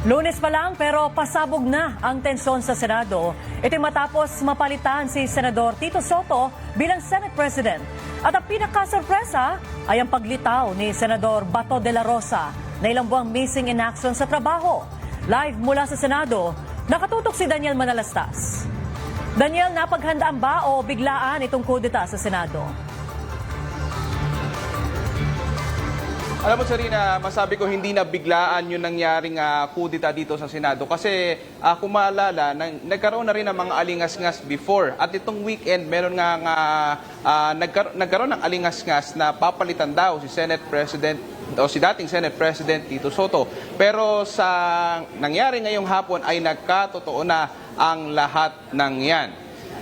Lunes pa lang pero pasabog na ang tensyon sa Senado. Ito matapos mapalitan si Senador Tito Soto bilang Senate President. At ang pinakasurpresa ay ang paglitaw ni Senador Bato de la Rosa na ilang buwang missing in action sa trabaho. Live mula sa Senado, nakatutok si Daniel Manalastas. Daniel, napaghandaan ba o biglaan itong kudeta sa Senado? Alam mo, Sarina, masabi ko hindi na biglaan yung nangyaring kudeta dito sa Senado. Kasi kung maalala, nagkaroon na rin ng mga alingas-ngas before. At itong weekend, meron nga nagkaroon ng alingas-ngas na papalitan daw si Senate President o si dating Senate President Tito Soto. Pero sa nangyari ngayong hapon ay nagkatotoo na ang lahat ng yan.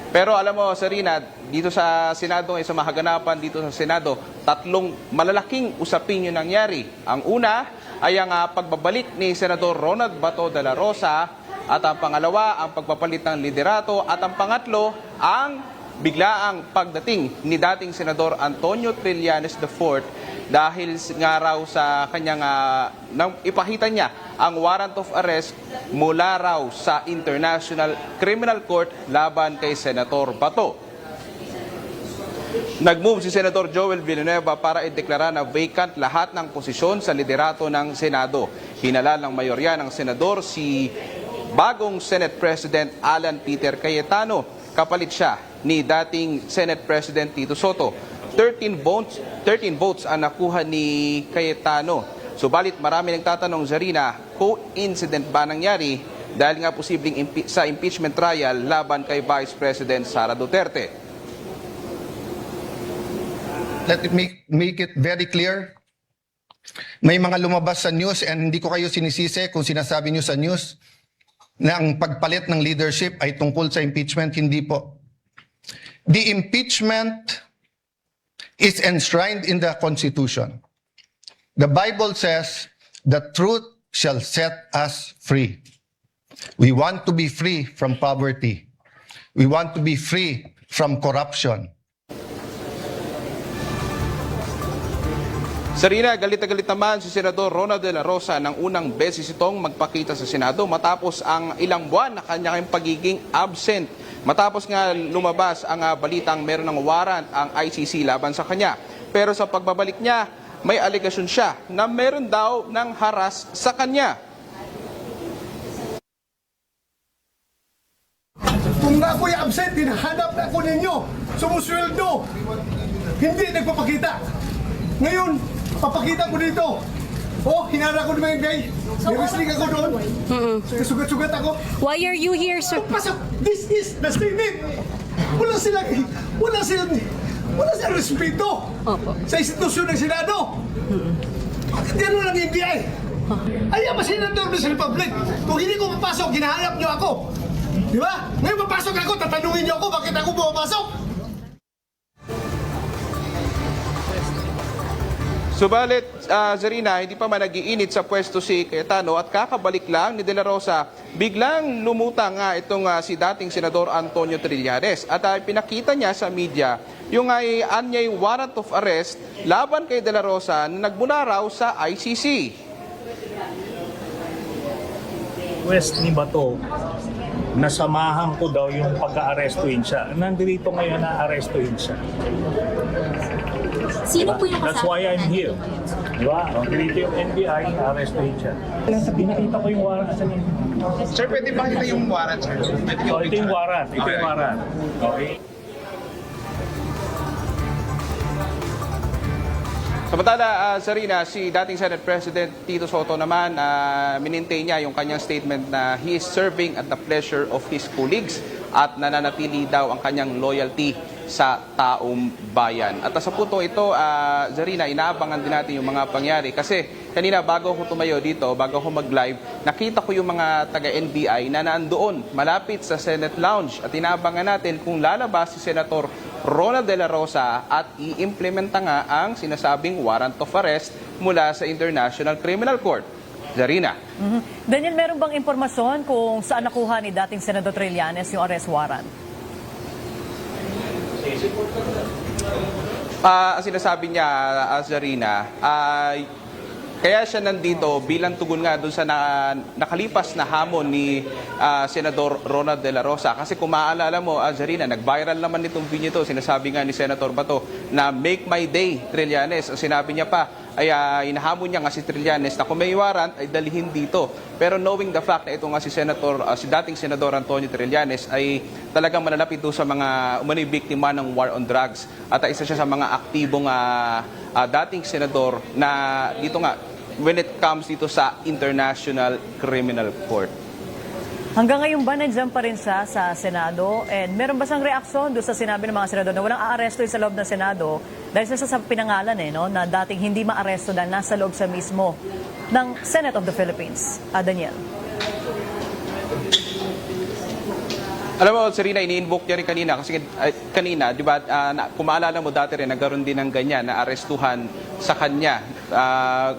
Pero alam mo, Sarina, dito sa Senado, sa mahaganapan dito sa Senado, tatlong malalaking usapin yung nangyari. Ang una ay ang pagbabalik ni Senador Ronald Bato de la Rosa, at ang pangalawa, ang pagpapalit ng liderato, at ang pangatlo, ang biglaang pagdating ni dating Senador Antonio Trillanes IV dahil nga raw sa kanyang ipakita niya ang warrant of arrest mula raw sa International Criminal Court laban kay Senator Bato. Nag-move si Senator Joel Villanueva para ideklara na vacant lahat ng posisyon sa liderato ng Senado. Hinalal ng mayorya ng senador si bagong Senate President Alan Peter Cayetano. Kapalit siya ni dating Senate President Tito Soto. 13 votes ang nakuha ni Cayetano. Subalit marami nagtatanong, Zarina, coincident ba nangyari dahil nga posibleng sa impeachment trial laban kay Vice President Sara Duterte? Let it make it very clear. May mga lumabas sa news and hindi ko kayo sinisisi kung sinasabi nyo sa news na ang pagpalit ng leadership ay tungkol sa impeachment. Hindi po. The impeachment is enshrined in the Constitution. The Bible says, the truth shall set us free. We want to be free from poverty. We want to be free from corruption. Sarina, galit na galit naman si Senador Ronald de la Rosa nang unang beses itong magpakita sa Senado matapos ang ilang buwan na kanyang pagiging absent. Matapos nga lumabas ang balitang meron ng warrant ang ICC laban sa kanya. Pero sa pagbabalik niya, may alegasyon siya na meron daw ng haras sa kanya. Kung ako'y absent, hinahanap na ako ninyo. Sumusweldo. Hindi nagpapakita. Ngayon, papakita ko dito. Oh, hinara ko naman yung guy. Nag-wrestling ako doon. Kasugat-sugat ako. Why are you here, sir? Pasok! This is the Senate! Wala silang respeto sa institusyon ng Senado. Bakit gano'n ang NBI? Ayaw ba senador ng Republic? Kung hindi ko papasok, ginahanap niyo ako. Di ba? Ngayon papasok ako, tatanungin niyo ako bakit ako pumapasok. Subalit, Zarina, hindi pa man nag-iinit sa pwesto si Cayetano at kakabalik lang ni De La Rosa, biglang lumutang nga itong si dating Senador Antonio Trillanes. At pinakita niya sa media yung anyay warrant of arrest laban kay De La Rosa na nagmula raw sa ICC. Request ni Bato, nasamahan ko daw yung pagka-arestuin siya. Nandito ngayon na arestuin siya. Sino po yung That's kasama? why I'm here. Diba? Nandito yung NBI, arestuin siya. Pinakita ko yung warrant sa niya. Sir, pwede ba kita yung warrant, sir? Pwede So, ito yung warrant. Ito yung warrant. Okay? Samantala, Zarina, si dating Senate President Tito Soto naman, minintay niya yung kanyang statement na he is serving at the pleasure of his colleagues at nananatili daw ang kanyang loyalty sa taong bayan. At sa punto ito, Zarina, inaabangan din natin yung mga pangyari. Kasi kanina bago ako tumayo dito, bago ako mag-live, nakita ko yung mga taga-NBI na nandoon malapit sa Senate Lounge. At inaabangan natin kung lalabas si Senator Ronald de la Rosa at i-implementa nga ang sinasabing warrant of arrest mula sa International Criminal Court. Zarina. Daniel, meron bang impormasyon kung saan nakuha ni dating Senador Trillanes yung arrest warrant? Ang sinasabi niya, Zarina, Kaya siya nandito bilang tugon nga doon sa nakalipas na hamon ni Senador Ronald De La Rosa. Kasi kung maaalala mo, Zarina, nag-viral naman itong video ito. Sinasabi nga ni Senator Bato na make my day, Trillanes. Ang sinabi niya pa, ay inahamon niya nga si Trillanes na kung may warrant ay dalhin dito. Pero knowing the fact na ito nga si dating Senador Antonio Trillanes ay talagang malalapit doon sa mga umano'y biktima ng war on drugs. At isa siya sa mga aktibong dating senador na dito nga when it comes dito sa International Criminal Court. Hanggang ngayon ba nandiyan pa rin siya sa Senado? And meron ba siyang reaksyon doon sa sinabi ng mga senador na walang aaresto sa loob ng Senado dahil siya sa pinangalan no, na dating hindi maaresto dahil nasa loob siya mismo ng Senate of the Philippines? Daniel. Alam mo, Serena, ini-invoke niya rin kanina kasi kanina, di ba, kung maalala mo dati rin, nagkaroon din ng ganyan na arestuhan sa kanya.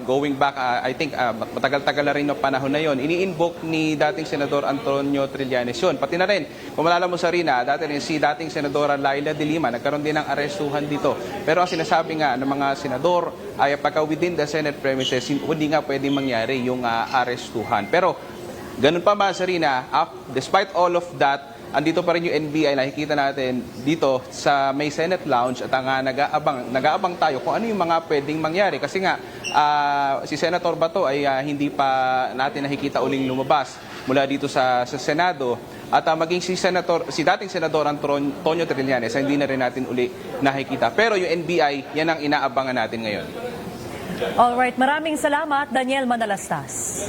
Going back, I think, matagal-tagal na rin ng panahon na yon. Ini-invoke ni dating Senador Antonio Trillanes yun. Pati na rin, kung maalala mo, Serena, dati rin si dating Senadora Laila de Lima, nagkaroon din ng arestuhan dito. Pero ang sinasabi nga ng mga senador ay pagka within the Senate premises, hindi nga pwedeng mangyari yung arestuhan. Pero, ganun pa man, Serena, despite all of that, andito pa rin yung NBI, nakikita natin dito sa may Senate Lounge at nag-aabang tayo kung ano yung mga pwedeng mangyari. Kasi nga, si Senator Bato ay hindi pa natin nakikita uling lumabas mula dito sa Senado. At maging si dating Senador Antonio Trillanes, hindi na rin natin uli nakikita. Pero yung NBI, yan ang inaabangan natin ngayon. Alright, maraming salamat, Daniel Manalastas.